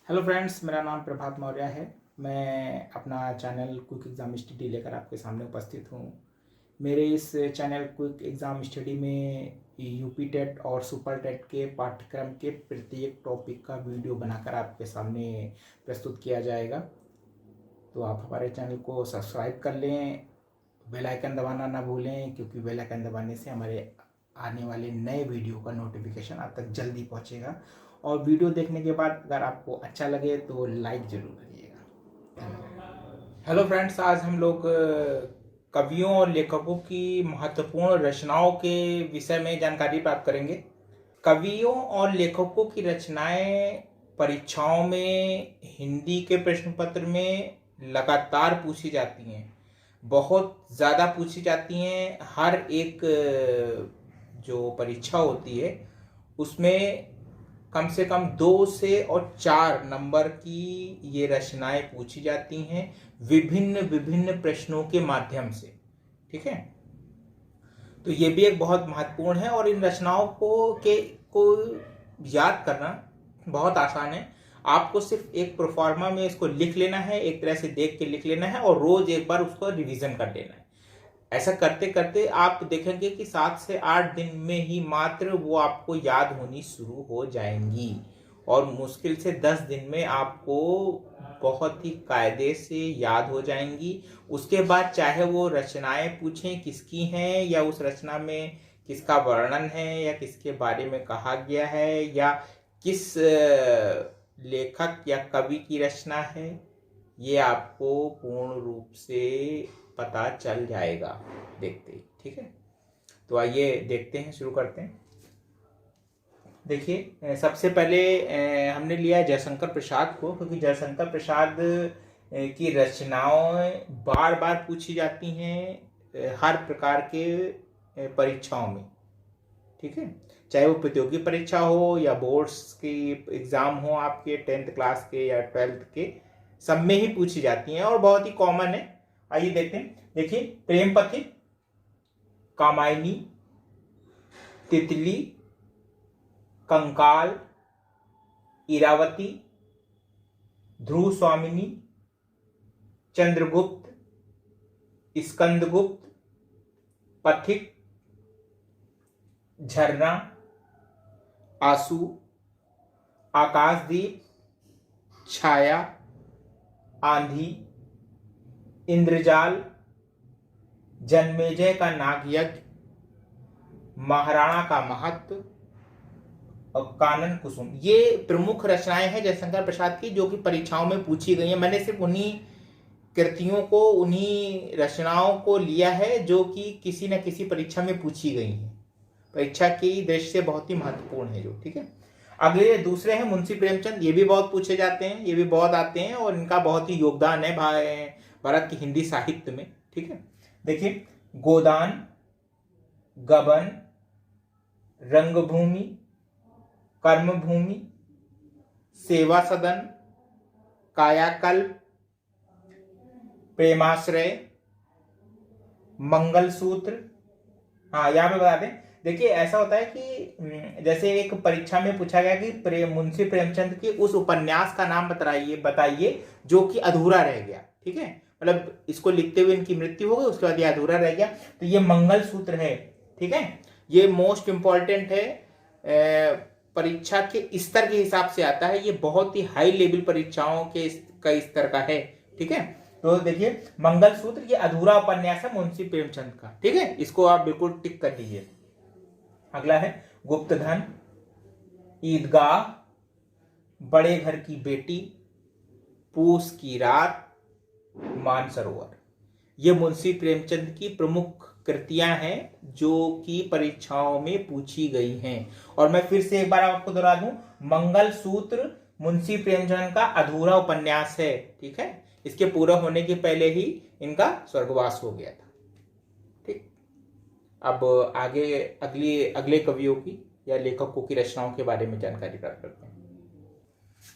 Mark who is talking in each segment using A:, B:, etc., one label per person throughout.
A: Hello friends, मेरा नाम प्रभात मौर्य है। मैं अपना चैनल क्विक एग्ज़ाम स्टडी लेकर आपके सामने उपस्थित हूँ। मेरे इस चैनल क्विक एग्ज़ाम स्टडी में यूपी टेट और सुपर टेट के पाठ्यक्रम के प्रत्येक टॉपिक का वीडियो बनाकर आपके सामने प्रस्तुत किया जाएगा। तो आप हमारे चैनल को सब्सक्राइब कर लें, बेल आइकन दबाना ना भूलें, क्योंकि बेल आइकन दबाने से हमारे आने वाले नए वीडियो का नोटिफिकेशन आप तक जल्दी पहुंचेगा। और वीडियो देखने के बाद अगर आपको अच्छा लगे तो लाइक जरूर करिएगा। हेलो फ्रेंड्स, आज हम लोग कवियों और लेखकों की महत्वपूर्ण रचनाओं के विषय में जानकारी प्राप्त करेंगे। कवियों और लेखकों की रचनाएं परीक्षाओं में हिंदी के प्रश्न पत्र में लगातार पूछी जाती हैं, बहुत ज़्यादा पूछी जाती हैं। हर एक जो परीक्षा होती है उसमें कम से कम 2 से और 4 नंबर की ये रचनाएं पूछी जाती हैं विभिन्न विभिन्न प्रश्नों के माध्यम से। ठीक है, तो ये भी एक बहुत महत्वपूर्ण है और इन रचनाओं को याद करना बहुत आसान है। आपको सिर्फ एक प्रोफार्मा में इसको लिख लेना है, एक तरह से देख के लिख लेना है और रोज एक बार उसको रिवीजन कर लेना है। ऐसा करते करते आप देखेंगे कि 7 से 8 दिन में ही मात्र वो आपको याद होनी शुरू हो जाएंगी और मुश्किल से 10 दिन में आपको बहुत ही कायदे से याद हो जाएंगी। उसके बाद चाहे वो रचनाएं पूछें किसकी हैं, या उस रचना में किसका वर्णन है, या किसके बारे में कहा गया है, या किस लेखक या कवि की रचना है, ये आपको पूर्ण रूप से पता चल जाएगा देखते ही। ठीक है, तो आइए देखते हैं, शुरू करते हैं। देखिए, सबसे पहले हमने लिया जयशंकर प्रसाद को, क्योंकि जयशंकर प्रसाद की रचनाएं बार बार पूछी जाती हैं हर प्रकार के परीक्षाओं में। ठीक है, चाहे वो प्रतियोगी परीक्षा हो या बोर्ड्स की एग्जाम हो, आपके 10th क्लास के या 12th के, सब में ही पूछी जाती हैं और बहुत ही कॉमन है। आइए देखते हैं। देखिए, प्रेम पथिक, कामायनी, तितली, कंकाल, इरावती, ध्रुव स्वामिनी, चंद्रगुप्त, स्कंदगुप्त, पथिक, झरना, आंसू, आकाशदीप, छाया, आंधी, इंद्रजाल, जन्मेजय का नागयज्ञ, महाराणा का महत्व और कानन कुसुम। ये प्रमुख रचनाएं हैं जयशंकर प्रसाद की जो कि परीक्षाओं में पूछी गई हैं। मैंने सिर्फ उन्हीं कृतियों को, उन्हीं रचनाओं को लिया है जो कि किसी न किसी परीक्षा में पूछी गई हैं, परीक्षा की दृष्टि से बहुत ही महत्वपूर्ण है जो। ठीक है, अगले दूसरे हैं मुंशी प्रेमचंद। ये भी बहुत पूछे जाते हैं, ये भी बहुत आते हैं और इनका बहुत ही योगदान है भारत की हिंदी साहित्य में। ठीक है, देखिए, गोदान, गबन, रंगभूमि, कर्मभूमि, सेवा सदन, कायाकल्प, प्रेमाश्रय, मंगलसूत्र। हाँ, यहाँ पे बता दें, देखिए ऐसा होता है कि जैसे एक परीक्षा में पूछा गया कि मुंशी प्रेमचंद के उस उपन्यास का नाम बताइए जो कि अधूरा रह गया। ठीक है, मतलब इसको लिखते हुए इनकी मृत्यु हो गई, उसके बाद ये अधूरा रह गया, तो ये मंगलसूत्र है। ठीक है, ये मोस्ट इंपॉर्टेंट है, परीक्षा के स्तर के हिसाब से आता है, ये बहुत ही हाई लेवल परीक्षाओं के स्तर का है। ठीक है, तो देखिए, मंगलसूत्र ये अधूरा उपन्यास है मुंशी प्रेमचंद का। ठीक है, इसको आप बिल्कुल टिक कर दीजिए। अगला है गुप्तधन, ईदगाह, बड़े घर की बेटी, पूस की रात, मानसरोवर। ये मुंशी प्रेमचंद की प्रमुख कृतियां हैं जो कि परीक्षाओं में पूछी गई हैं। और मैं फिर से एक बार आपको दोहरा दूं, मंगलसूत्र मुंशी प्रेमचंद का अधूरा उपन्यास है। ठीक है, इसके पूरा होने के पहले ही इनका स्वर्गवास हो गया था। ठीक, अब आगे अगले कवियों की या लेखकों की रचनाओं के बारे में जानकारी प्राप्त करते हैं।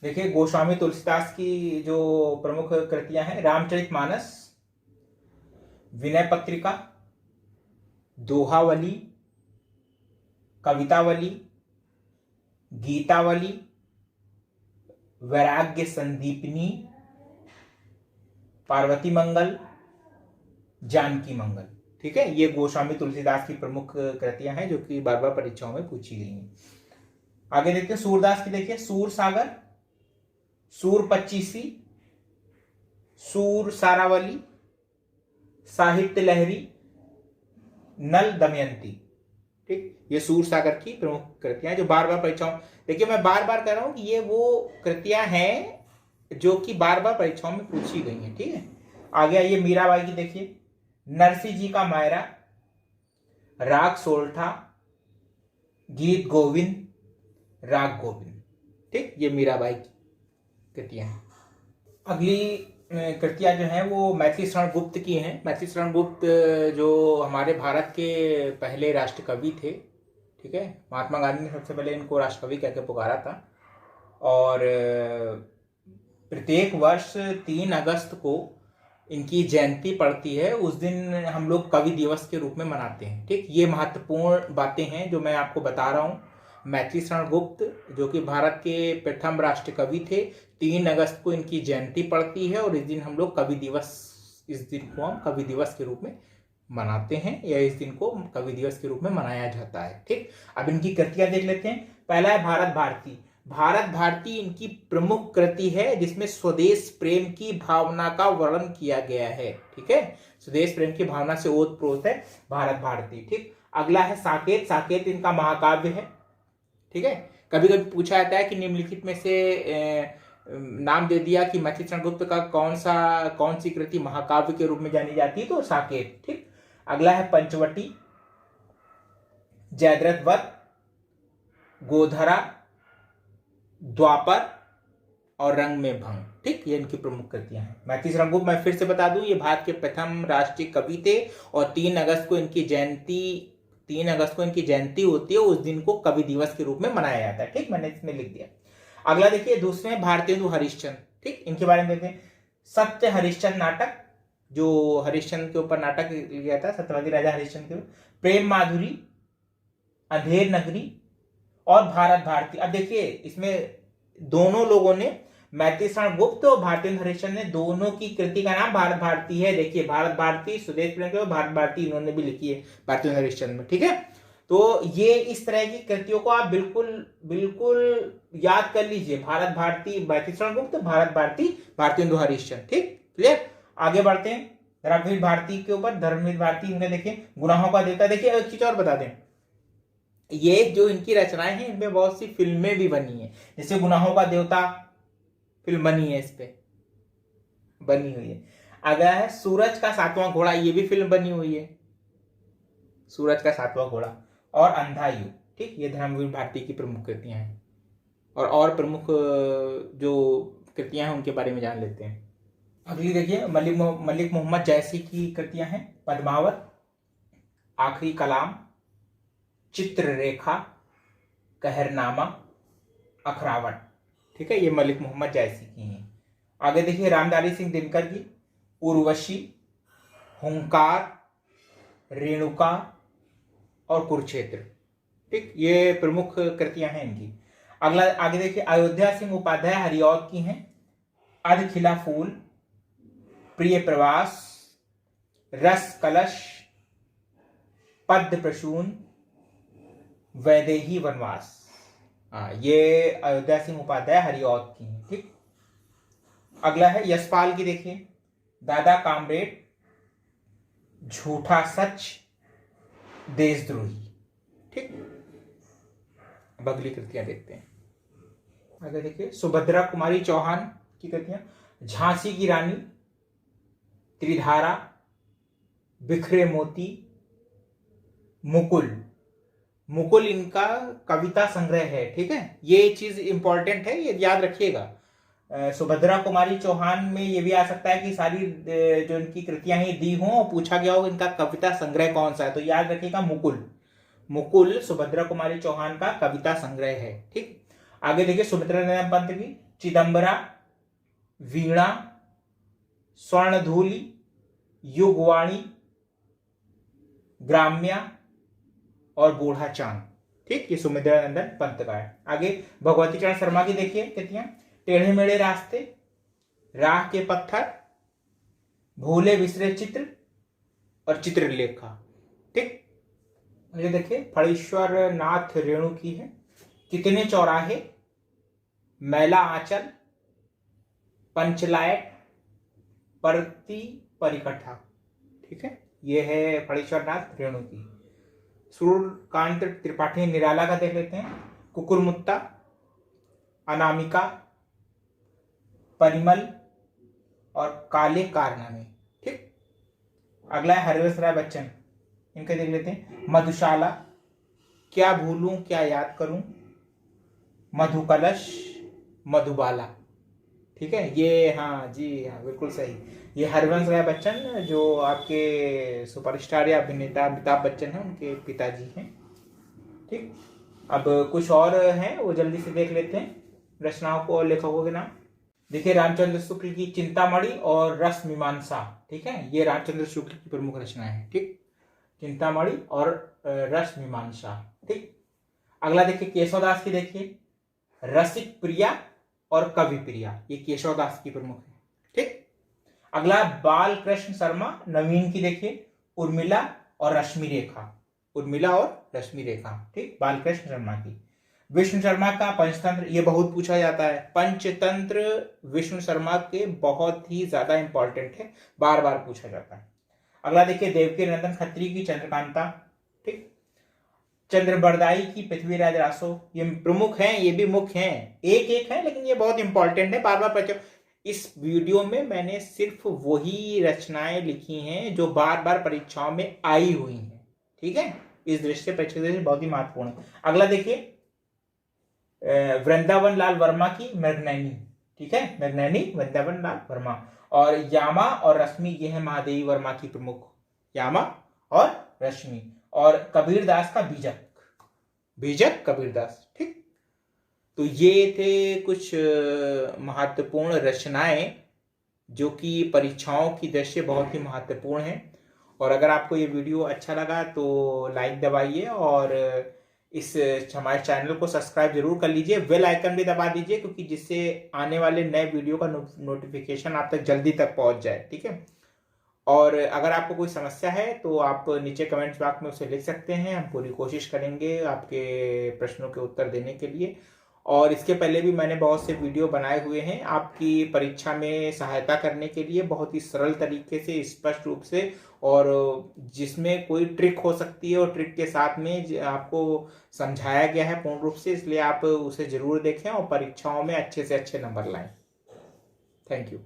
A: देखिए, गोस्वामी तुलसीदास की जो प्रमुख कृतियां हैं, रामचरितमानस, विनय पत्रिका, दोहावली, कवितावली, गीतावली, वैराग्य संदीपनी, पार्वती मंगल, जानकी मंगल। ठीक है, ये गोस्वामी तुलसीदास की प्रमुख कृतियां हैं जो कि बार बार परीक्षाओं में पूछी गई हैं। आगे देखते हैं सूरदास की। देखिए सूर सागर, सूर पच्चीसी, सूर सारावली, साहित्य लहरी, नल दमयंती। ठीक, ये सूर सागर की प्रमुख कृतियां जो बार बार परीक्षाओं, देखिए मैं बार बार कह रहा हूं कि ये वो कृतियां हैं जो कि बार बार परीक्षाओं में पूछी गई हैं। ठीक है, आगे आइए मीराबाई की। देखिए नरसिंह जी का मायरा, राग सोल्ठा, गीत गोविंद, राग गोविंद। ठीक, ये मीराबाई की कृतियां हैं। अगली कृतियां जो हैं वो मैथिली शरण गुप्त की हैं। मैथिली शरण गुप्त जो हमारे भारत के पहले राष्ट्र कवि थे। ठीक है, महात्मा गांधी ने सबसे पहले इनको राष्ट्रकवि कह के पुकारा था। और प्रत्येक वर्ष 3 अगस्त को इनकी जयंती पड़ती है। उस दिन हम लोग कवि दिवस के रूप में मनाते हैं। ठीक, ये महत्वपूर्ण बातें हैं जो मैं आपको बता रहा हूँ। मैथिली शरण गुप्त जो कि भारत के प्रथम राष्ट्र कवि थे, 3 अगस्त को इनकी जयंती पड़ती है और इस दिन हम लोग कवि दिवस, इस दिन को हम कवि दिवस के रूप में मनाते हैं या इस दिन को कवि दिवस के रूप में मनाया जाता है। ठीक, अब इनकी कृतियां देख लेते हैं। पहला है भारत भारती। भारत भारती इनकी प्रमुख कृति है जिसमें स्वदेश प्रेम की भावना का वर्णन किया गया है। ठीक है, स्वदेश प्रेम की भावना से ओतप्रोत है भारत भारती। ठीक, अगला है साकेत। साकेत इनका महाकाव्य है। ठीक है, कभी कभी पूछा जाता है कि निम्नलिखित में से नाम दे दिया कि मैथिली शरण गुप्त का कौन सी कृति महाकाव्य के रूप में जानी जाती है, तो साकेत। ठीक, अगला है पंचवटी, जयद्रथ वध, गोधरा, द्वापर और रंग में भंग। ठीक, ये इनकी प्रमुख कृतियां हैं। मैथिली शरण गुप्त मैं फिर से बता दूं, ये भारत के प्रथम राष्ट्रीय कवि थे और 3 अगस्त को इनकी जयंती होती है। उस दिन को कवि दिवस के रूप में मनाया जाता है। ठीक, मैंने इसमें लिख दिया। अगला देखिए, दूसरे हैं भारतेंदु हरिश्चंद्र। ठीक, इनके बारे में देखते हैं। सत्य हरिश्चंद्र नाटक, जो हरिश्चंद्र के ऊपर नाटक लिया था, सत्यवादी राजा हरिश्चंद्र के ऊपर, प्रेम माधुरी, अंधेर नगरी और भारत भारती। अब देखिए इसमें दोनों लोगों ने, मैथिली शरण गुप्त और भारतेंदु हरिश्चंद्र ने, दोनों की कृति का नाम भारत भारती है। देखिए भारत भारती, स्वदेश प्रेम के भारत भारती इन्होंने भी लिखी है भारतेंदु हरिश्चंद्र में। ठीक है, तो ये इस तरह की कृतियों को आप बिल्कुल याद कर लीजिए। भारत भारती मैथिली शरण गुप्त, भारत भारती भारतेंदु हरिश्चंद्र। ठीक, क्लियर। आगे बढ़ते हैं धर्मवीर भारती के ऊपर। धर्मवीर भारती इन्हें देखिए गुनाहों का देवता। देखिए एक चीज और बता दें, ये जो इनकी रचनाएं हैं इनमें बहुत सी फिल्में भी बनी है। जैसे गुनाहों का देवता फिल्म बनी है, इस पे बनी हुई है। अगला है सूरज का 7वां घोड़ा, ये भी फिल्म बनी हुई है, सूरज का 7वां घोड़ा और अंधा युग। ठीक, ये धर्मवीर भारती की प्रमुख कृतियां हैं। और प्रमुख जो कृतियां हैं उनके बारे में जान लेते हैं। अगली देखिए मलिक मोहम्मद जैसी की कृतियां हैं। पद्मावत, आखिरी कलाम, चित्ररेखा, कहरनामा, अखरावट। ठीक है, ये मलिक मोहम्मद जैसी की हैं। आगे देखिए रामधारी सिंह दिनकर की उर्वशी, हुंकार, रेणुका और कुरुक्षेत्र। ठीक, ये प्रमुख कृतियां हैं इनकी। अगला आगे देखिए अयोध्या सिंह उपाध्याय हरिऔध की हैं। अध खिला फूल, प्रिय प्रवास, रस कलश, पद्म प्रसून, वैदेही वनवास। ये अयोध्या सिंह उपाध्याय हरिऔध की हैं। ठीक, अगला है यशपाल की। देखिए दादा कामरेड, झूठा सच, देशद्रोही। ठीक, अब अगली कृतियां देखते हैं। आगे देखिए सुभद्रा कुमारी चौहान की कृतियां। झांसी की रानी, त्रिधारा, बिखरे मोती, मुकुल। मुकुल इनका कविता संग्रह है। ठीक है, ये चीज इंपॉर्टेंट है, ये याद रखिएगा। सुभद्रा कुमारी चौहान में ये भी आ सकता है कि सारी जो इनकी कृतियां ही दी हों और पूछा गया हो इनका कविता संग्रह कौन सा है, तो याद रखिएगा मुकुल सुभद्रा कुमारी चौहान का कविता संग्रह है। ठीक, आगे देखिए सुमित्रा नंदन पंत की चिदंबरा, वीणा, स्वर्णधूलि, युगवाणी, ग्राम्या और बूढ़ा चांद। ठीक, ये सुमित्रा नंदन पंत का है। आगे भगवती चरण शर्मा की देखिए कृतियां। टेढ़े मेढ़े रास्ते, राह के पत्थर, भूले बिसरे चित्र और चित्रलेखा। ठीक, ये देखिए फणीश्वर नाथ रेणु की है। कितने चौराहे, मैला आंचल, पंचलायट, परती परिकठा। ठीक है, ये है फणीश्वर नाथ रेणु की। सूर्यकांत त्रिपाठी निराला का देख लेते हैं। कुकुरमुत्ता, अनामिका, परिमल और काले कारनामे। ठीक, अगला है हरवेश राय बच्चन, इनके देख लेते हैं। मधुशाला, क्या भूलूं क्या याद करूं, मधुकलश, मधुबाला। ठीक है, ये हाँ जी हाँ बिल्कुल सही, ये हरवंश राय बच्चन जो आपके सुपरस्टार या अभिनेता अमिताभ बच्चन हैं उनके पिताजी हैं। ठीक, अब कुछ और हैं वो जल्दी से देख लेते हैं रचनाओं को और लेखकों के नाम। देखिए रामचंद्र शुक्ल की चिंतामणि और रस मीमांसा। ठीक है, ये रामचंद्र शुक्ल की प्रमुख रचनाएं हैं। ठीक, चिंतामणि और रस मीमांसा। ठीक, अगला देखिए केशवदास की, देखिए रसिक प्रिया और कवि प्रिया, ये केशवदास की प्रमुख है। ठीक, अगला बाल कृष्ण शर्मा नवीन की, देखिए उर्मिला और रश्मि रेखा, उर्मिला और रश्मि रेखा। ठीक, बाल कृष्ण शर्मा की। विष्णु शर्मा का पंचतंत्र, ये बहुत पूछा जाता है। पंचतंत्र विष्णु शर्मा के बहुत ही ज्यादा इंपॉर्टेंट है, बार बार पूछा जाता है। अगला देखिए देवकी नंदन खत्री की चंद्रकांता। ठीक, चंद्रबरदाई की पृथ्वीराज रासो, ये प्रमुख हैं, ये भी मुख्य हैं, एक एक है लेकिन ये बहुत इंपॉर्टेंट है, बार बार इस वीडियो में मैंने सिर्फ वही रचनाएं लिखी हैं जो बार बार परीक्षाओं में आई हुई हैं। ठीक है, इस दृष्टि से परीक्षा दृष्टि बहुत ही महत्वपूर्ण है। अगला देखिए वृंदावन लाल वर्मा की मृगनयनी। ठीक है, मृगनयनी वृंदावन लाल वर्मा। और यामा और रश्मि, ये है महादेवी वर्मा की प्रमुख, यामा और रश्मि। और कबीरदास का बीजक, बीजक कबीरदास। ठीक, तो ये थे कुछ महत्वपूर्ण रचनाएं जो कि परीक्षाओं की दृष्टि से बहुत ही महत्वपूर्ण हैं। और अगर आपको ये वीडियो अच्छा लगा तो लाइक दबाइए और इस हमारे चैनल को सब्सक्राइब जरूर कर लीजिए, बेल आइकन भी दबा दीजिए क्योंकि जिससे आने वाले नए वीडियो का नोटिफिकेशन आप तक जल्दी तक पहुंच जाए। ठीक है, और अगर आपको कोई समस्या है तो आप नीचे कमेंट्स बॉक्स में उसे लिख सकते हैं, हम पूरी कोशिश करेंगे आपके प्रश्नों के उत्तर देने के लिए। और इसके पहले भी मैंने बहुत से वीडियो बनाए हुए हैं आपकी परीक्षा में सहायता करने के लिए, बहुत ही सरल तरीके से, स्पष्ट रूप से, और जिसमें कोई ट्रिक हो सकती है और ट्रिक के साथ में आपको समझाया गया है पूर्ण रूप से, इसलिए आप उसे जरूर देखें और परीक्षाओं में अच्छे से अच्छे नंबर लाएं। Thank you.